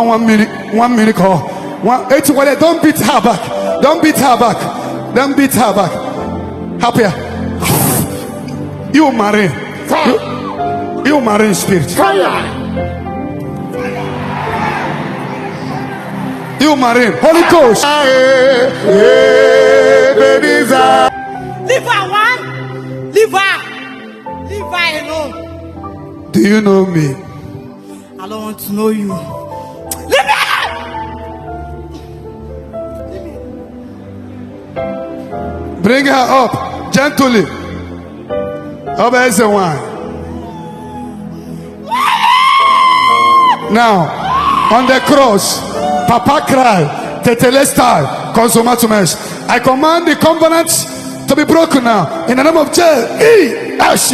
1 minute call. Don't beat her back. Don't beat her back. Don't beat her back. Happier. You marine. You marine spirit. Fire. You marine. Holy Ghost. Leave her one. Leave her. Leave her alone. Do you know me? I don't want to know you. Leave me! Bring her up gently. Obey the one. Now, on the cross, Papa cried, Tetelestai, Consumatumes. I command the covenants to be broken now. In the name of Jesus.